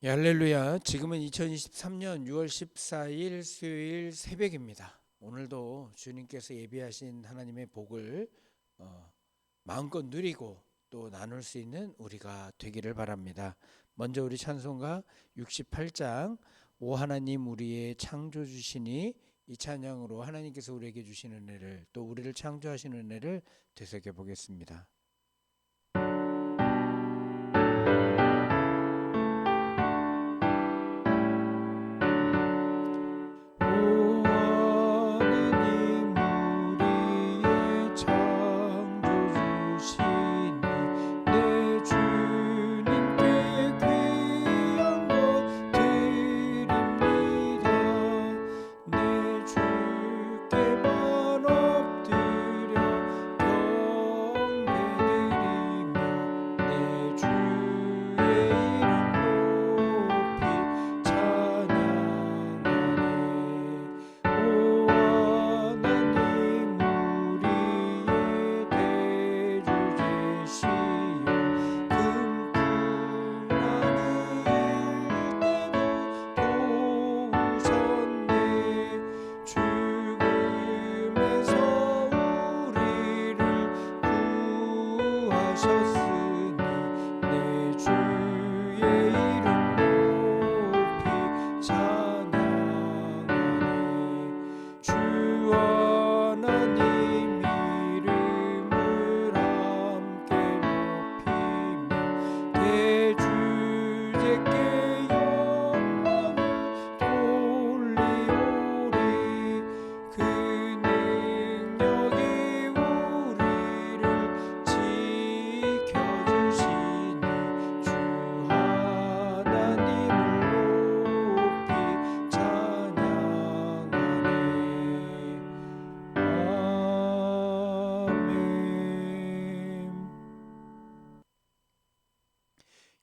예, 할렐루야. 지금은 2023년 6월 14일 수요일 새벽입니다. 오늘도 주님께서 예비하신 하나님의 복을 마음껏 누리고 또 나눌 수 있는 우리가 되기를 바랍니다. 먼저 우리 찬송가 68장 오 하나님 우리의 창조주시니 이 찬양으로 하나님께서 우리에게 주신 은혜를 또 우리를 창조하신 은혜를 되새겨 보겠습니다.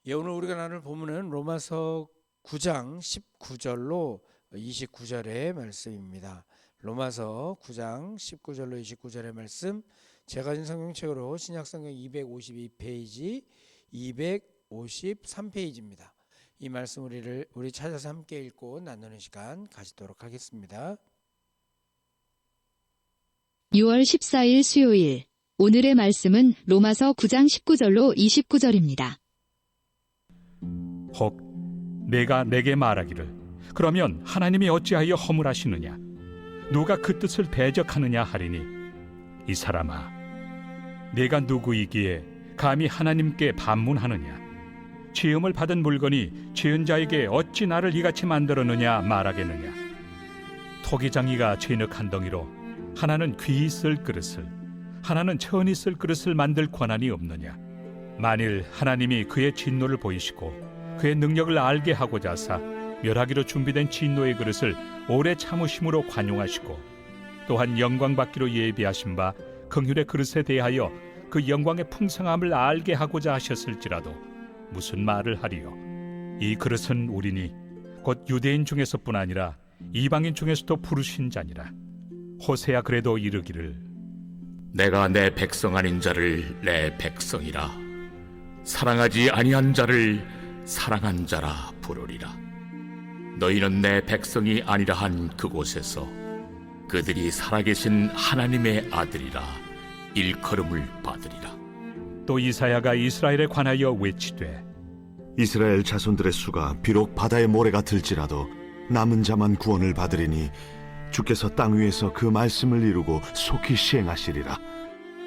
예, 오늘 우리가 나눌 본문은 로마서 9장 19절로 29절의 말씀입니다. 로마서 9장 19절로 29절의 말씀, 제가 가진 성경책으로 신약성경 252페이지, 253페이지입니다. 이 말씀 우리 찾아서 함께 읽고 나누는 시간 가지도록 하겠습니다. 6월 14일 수요일, 오늘의 말씀은 로마서 9장 19절로 29절입니다. 혹 내가 내게 말하기를 그러면 하나님이 어찌하여 허물하시느냐 누가 그 뜻을 대적하느냐 하리니 이 사람아 내가 누구이기에 감히 하나님께 반문하느냐 지음을 받은 물건이 지은 자에게 어찌 나를 이같이 만들었느냐 말하겠느냐 토기장이가 진흙 한 덩이로 하나는 귀히 쓸 그릇을 하나는 천히 쓸 그릇을 만들 권한이 없느냐 만일 하나님이 그의 진노를 보이시고 그의 능력을 알게 하고자 하사 멸하기로 준비된 진노의 그릇을 오래 참으심으로 관용하시고 또한 영광 받기로 예비하신 바 긍휼의 그릇에 대하여 그 영광의 풍성함을 알게 하고자 하셨을지라도 무슨 말을 하리요 이 그릇은 우리니 곧 유대인 중에서뿐 아니라 이방인 중에서도 부르신 자니라 호세아 그래도 이르기를 내가 내 백성 아닌 자를 내 백성이라 사랑하지 아니한 자를 사랑한 자라 부르리라. 너희는 내 백성이 아니라 한 그곳에서 그들이 살아계신 하나님의 아들이라 일컬음을 받으리라. 또 이사야가 이스라엘에 관하여 외치되 이스라엘 자손들의 수가 비록 바다의 모래가 들지라도 남은 자만 구원을 받으리니 주께서 땅 위에서 그 말씀을 이루고 속히 시행하시리라.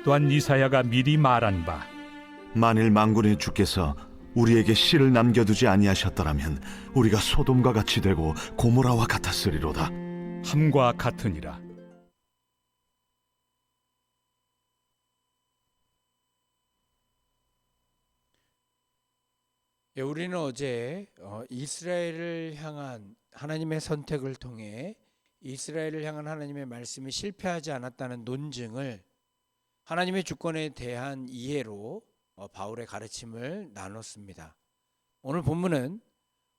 또한 이사야가 미리 말한 바 만일 만군의 주께서 우리에게 씨를 남겨두지 아니하셨더라면 우리가 소돔과 같이 되고 고모라와 같았으리로다. 함과 같으니라. 예, 우리는 어제 이스라엘을 향한 하나님의 선택을 통해 이스라엘을 향한 하나님의 말씀이 실패하지 않았다는 논증을 하나님의 주권에 대한 이해로 바울의 가르침을 나눴습니다. 오늘 본문은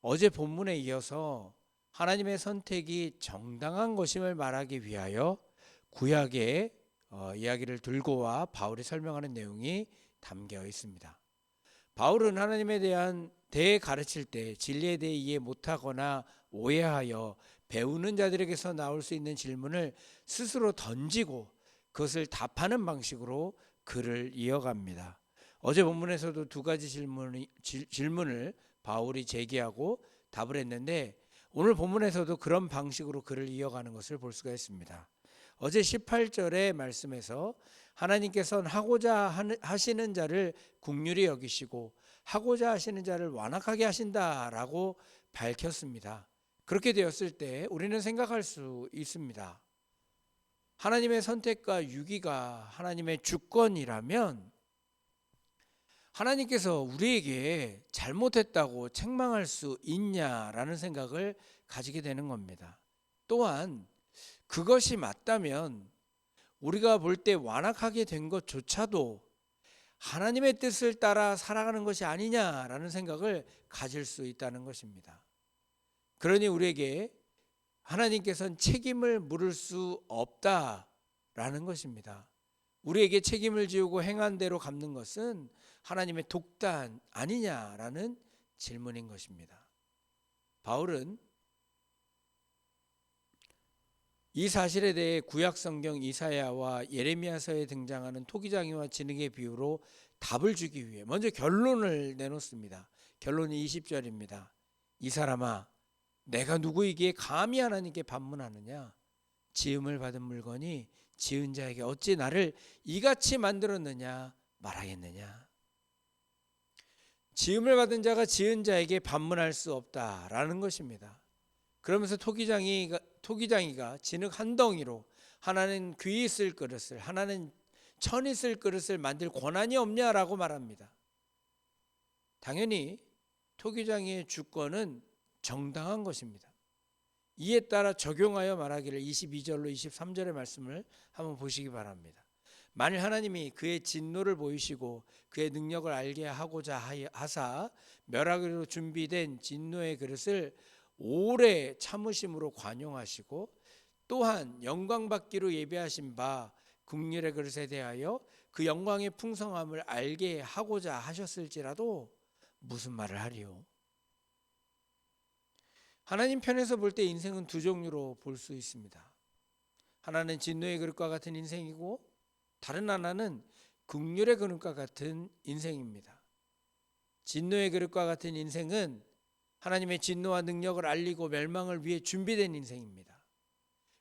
어제 본문에 이어서 하나님의 선택이 정당한 것임을 말하기 위하여 구약의 이야기를 들고 와 바울이 설명하는 내용이 담겨 있습니다. 바울은 하나님에 대한 가르칠 때 진리에 대해 이해 못하거나 오해하여 배우는 자들에게서 나올 수 있는 질문을 스스로 던지고 그것을 답하는 방식으로 글을 이어갑니다. 어제 본문에서도 두 가지 질문을 바울이 제기하고 답을 했는데 오늘 본문에서도 그런 방식으로 글을 이어가는 것을 볼 수가 있습니다. 어제 18절의 말씀에서 하나님께서는 하고자 하시는 자를 긍휼히 여기시고 하고자 하시는 자를 완악하게 하신다라고 밝혔습니다. 그렇게 되었을 때 우리는 생각할 수 있습니다. 하나님의 선택과 유기가 하나님의 주권이라면 하나님께서 우리에게 잘못했다고 책망할 수 있냐라는 생각을 가지게 되는 겁니다. 또한 그것이 맞다면 우리가 볼 때 완악하게 된 것조차도 하나님의 뜻을 따라 살아가는 것이 아니냐라는 생각을 가질 수 있다는 것입니다. 그러니 우리에게 하나님께서는 책임을 물을 수 없다라는 것입니다. 우리에게 책임을 지우고 행한 대로 갚는 것은 하나님의 독단 아니냐라는 질문인 것입니다. 바울은 이 사실에 대해 구약성경 이사야와 예레미야서에 등장하는 토기장이와 진흙의 비유로 답을 주기 위해 먼저 결론을 내놓습니다. 결론이 20절입니다. 이 사람아, 내가 누구이기에 감히 하나님께 반문하느냐? 지음을 받은 물건이 지은 자에게 어찌 나를 이같이 만들었느냐 말하겠느냐? 지음을 받은 자가 지은 자에게 반문할 수 없다라는 것입니다. 그러면서 토기장이가 진흙 한 덩이로 하나는 귀 있을 그릇을, 하나는 천 있을 그릇을 만들 권한이 없냐라고 말합니다. 당연히 토기장이의 주권은 정당한 것입니다. 이에 따라 적용하여 말하기를 22절로 23절의 말씀을 한번 보시기 바랍니다. 만일 하나님이 그의 진노를 보이시고 그의 능력을 알게 하고자 하사 멸하기로 준비된 진노의 그릇을 오래 참으심으로 관용하시고 또한 영광 받기로 예비하신 바 긍휼의 그릇에 대하여 그 영광의 풍성함을 알게 하고자 하셨을지라도 무슨 말을 하리요? 하나님 편에서 볼 때 인생은 두 종류로 볼 수 있습니다. 하나는 진노의 그릇과 같은 인생이고 다른 하나는 긍휼의 그릇과 같은 인생입니다. 진노의 그릇과 같은 인생은 하나님의 진노와 능력을 알리고 멸망을 위해 준비된 인생입니다.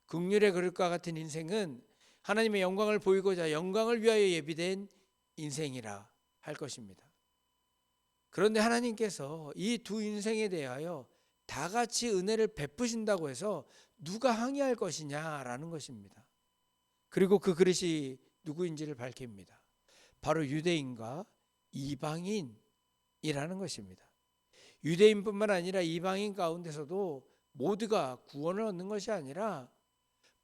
긍휼의 그릇과 같은 인생은 하나님의 영광을 보이고자 영광을 위하여 예비된 인생이라 할 것입니다. 그런데 하나님께서 이 두 인생에 대하여 다 같이 은혜를 베푸신다고 해서 누가 항의할 것이냐라는 것입니다. 그리고 그 그릇이 누구인지를 밝힙니다. 바로 유대인과 이방인이라는 것입니다. 유대인뿐만 아니라 이방인 가운데서도 모두가 구원을 얻는 것이 아니라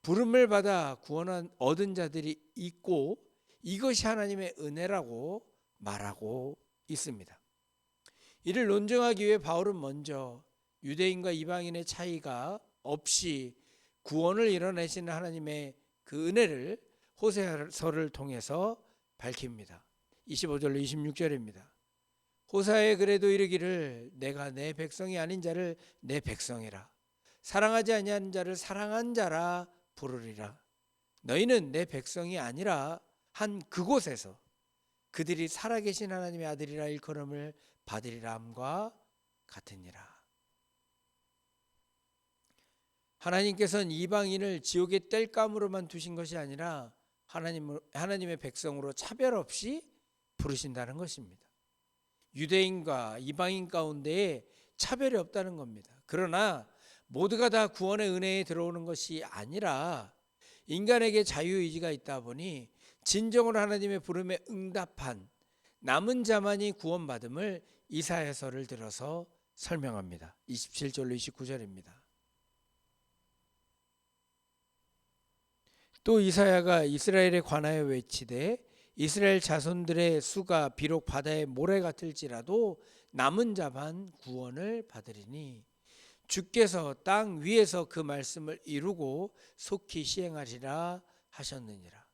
부름을 받아 구원 얻은 자들이 있고 이것이 하나님의 은혜라고 말하고 있습니다. 이를 논증하기 위해 바울은 먼저 유대인과 이방인의 차이가 없이 구원을 이뤄내시는 하나님의 그 은혜를 호세아서를 통해서 밝힙니다. 25절로 26절입니다. 호사에 그래도 이르기를 내가 내 백성이 아닌 자를 내 백성이라 사랑하지 아니하는 자를 사랑한 자라 부르리라. 너희는 내 백성이 아니라 한 그곳에서 그들이 살아계신 하나님의 아들이라 일컬음을 받으리라 함과 같으니라. 하나님께서는 이방인을 지옥의 땔감으로만 두신 것이 아니라 하나님의 백성으로 차별 없이 부르신다는 것입니다. 유대인과 이방인 가운데에 차별이 없다는 겁니다. 그러나 모두가 다 구원의 은혜에 들어오는 것이 아니라 인간에게 자유의지가 있다 보니 진정으로 하나님의 부름에 응답한 남은 자만이 구원받음을 이사야서를 들어서 설명합니다. 27절로 29절입니다. 또 이사야가 이스라엘에 관하여 외치되 이스라엘 자손들의 수가 비록 바다의 모래 같을지라도 남은 자만 구원을 받으리니 주께서 땅 위에서 그 말씀을 이루고 속히 시행하리라 하셨느니라.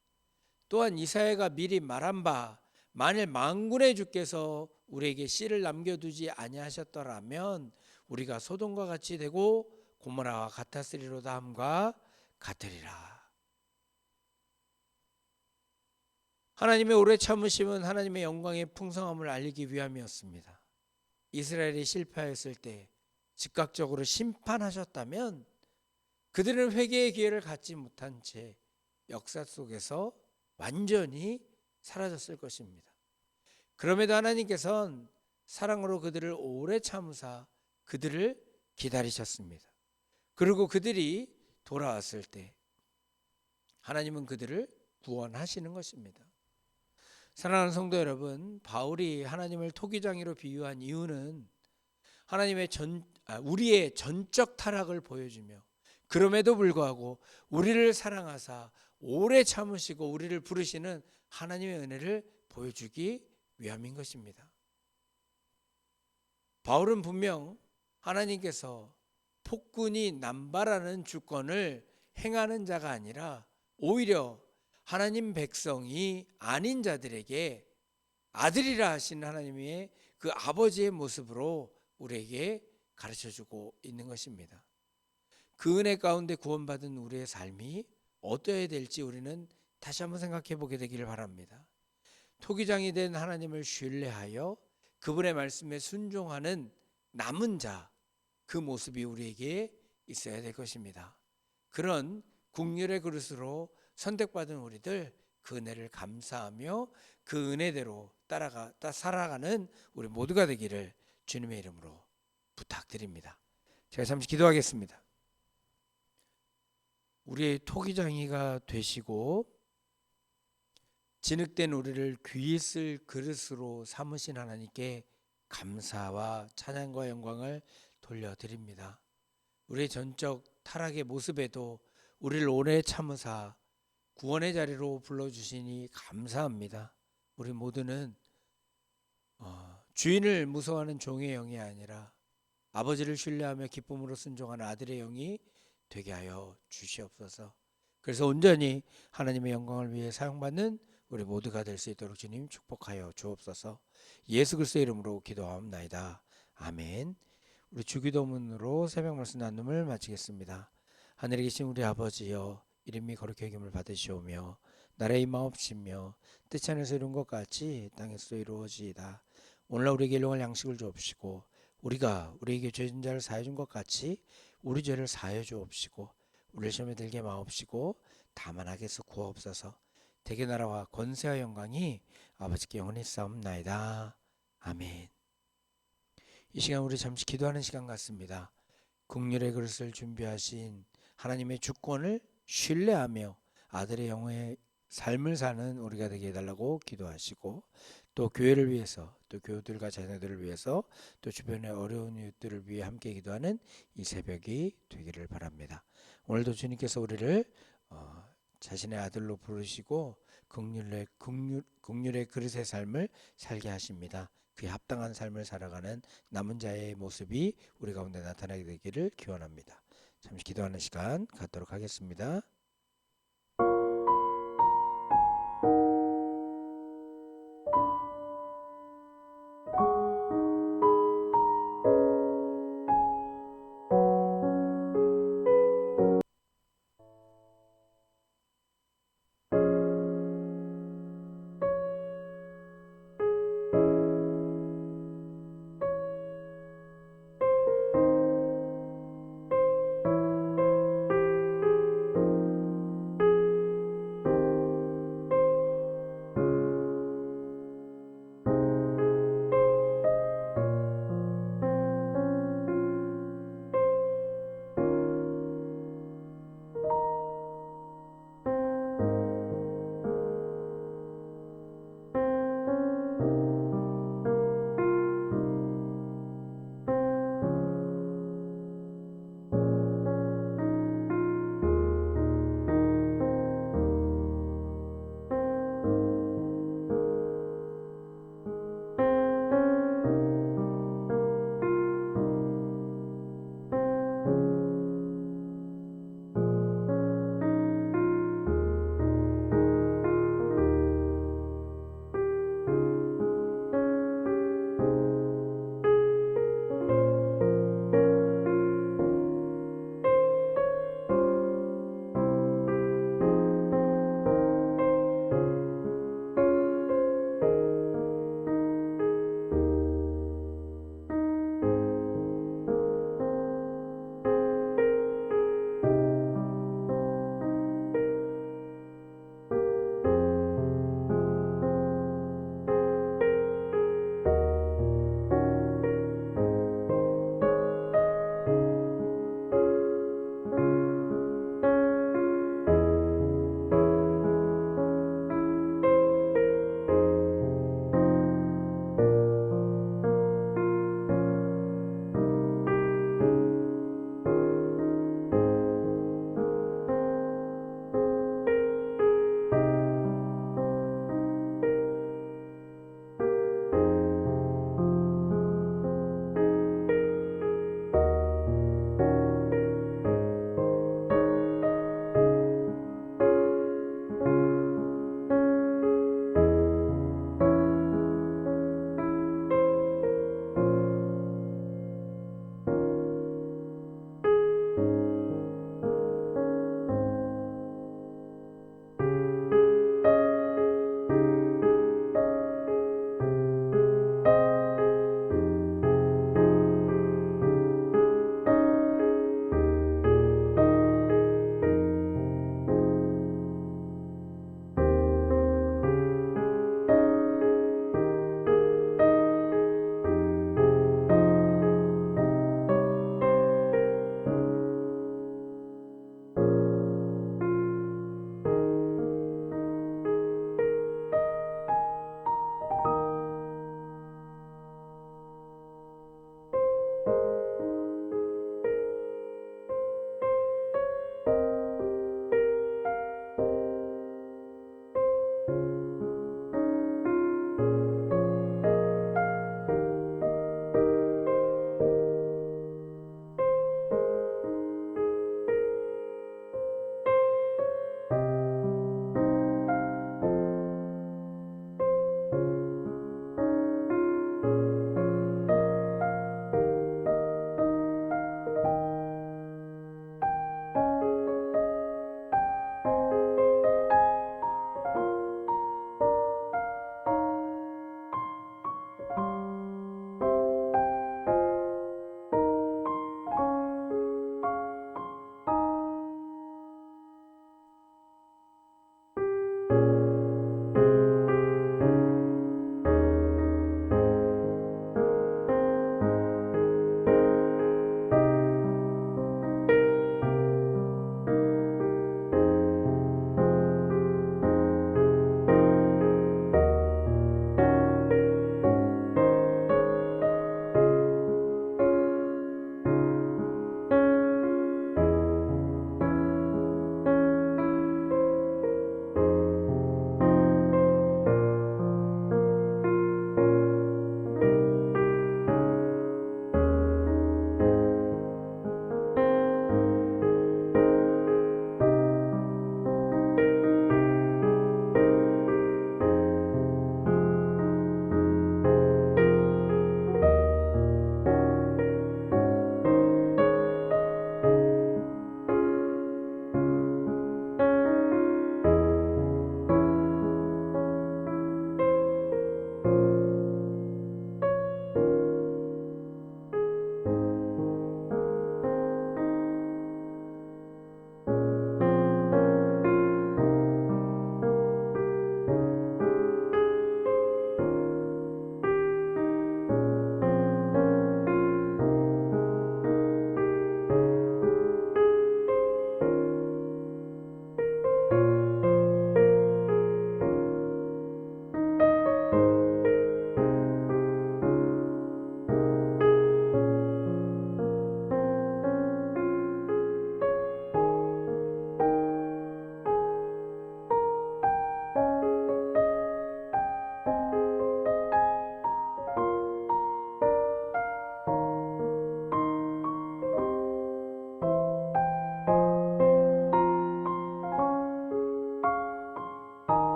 또한 이사야가 미리 말한 바 만일 만군의 주께서 우리에게 씨를 남겨두지 아니하셨더라면 우리가 소돔과 같이 되고 고모라와 같았으리로다 함과 같으리라. 하나님의 오래 참으심은 하나님의 영광의 풍성함을 알리기 위함이었습니다. 이스라엘이 실패하였을 때 즉각적으로 심판하셨다면 그들은 회개의 기회를 갖지 못한 채 역사 속에서 완전히 사라졌을 것입니다. 그럼에도 하나님께서는 사랑으로 그들을 오래 참으사 그들을 기다리셨습니다. 그리고 그들이 돌아왔을 때 하나님은 그들을 구원하시는 것입니다. 사랑하는 성도 여러분, 바울이 하나님을 토기장이로 비유한 이유는 우리의 전적 타락을 보여주며 그럼에도 불구하고 우리를 사랑하사 오래 참으시고 우리를 부르시는 하나님의 은혜를 보여주기 위함인 것입니다. 바울은 분명 하나님께서 폭군이 남발하는 주권을 행하는 자가 아니라 오히려 하나님 백성이 아닌 자들에게 아들이라 하신 하나님의 그 아버지의 모습으로 우리에게 가르쳐주고 있는 것입니다. 그 은혜 가운데 구원받은 우리의 삶이 어떠해야 될지 우리는 다시 한번 생각해 보게 되기를 바랍니다. 토기장이 된 하나님을 신뢰하여 그분의 말씀에 순종하는 남은 자, 그 모습이 우리에게 있어야 될 것입니다. 그런 국률의 그릇으로 선택받은 우리들 그 은혜를 감사하며 그 은혜대로 살아가는 우리 모두가 되기를 주님의 이름으로 부탁드립니다. 제가 잠시 기도하겠습니다. 우리의 토기장이가 되시고 진흙된 우리를 귀 쓸 그릇으로 삼으신 하나님께 감사와 찬양과 영광을 돌려드립니다. 우리의 전적 타락의 모습에도 우리를 오래 참으사 구원의 자리로 불러주시니 감사합니다. 우리 모두는 주인을 무서워하는 종의 영이 아니라 아버지를 신뢰하며 기쁨으로 순종하는 아들의 영이 되게 하여 주시옵소서. 그래서 온전히 하나님의 영광을 위해 사용받는 우리 모두가 될 수 있도록 주님 축복하여 주옵소서. 예수 그리스도의 이름으로 기도하옵나이다. 아멘. 우리 주기도문으로 새벽 말씀 나눔을 마치겠습니다. 하늘에 계신 우리 아버지여, 이름이 거룩히 여김을 받으시오며 나라의 임하옵시며 뜻이 하늘에서 이룬 것 같이 땅에서도 이루어지이다. 오늘날 우리에게 일용할 양식을 주옵시고 우리가 우리에게 죄 진 자를 사해 준 것 같이 우리 죄를 사해 주옵시고 우리를 시험에 들게 마옵시고 다만 악에서 구하옵소서. 대개 나라와 권세와 영광이 아버지께 영원히 싸움나이다. 아멘. 이 시간 우리 잠시 기도하는 시간 같습니다. 국률의 그릇을 준비하신 하나님의 주권을 신뢰하며 아들의 영혼의 삶을 사는 우리가 되게 해달라고 기도하시고, 또 교회를 위해서, 또 교우들과 자녀들을 위해서, 또 주변의 어려운 이웃들을 위해 함께 기도하는 이 새벽이 되기를 바랍니다. 오늘도 주님께서 우리를 자신의 아들로 부르시고 국률의 그릇의 삶을 살게 하십니다. 그에 합당한 삶을 살아가는 남은 자의 모습이 우리 가운데 나타나게 되기를 기원합니다. 잠시 기도하는 시간 갖도록 하겠습니다.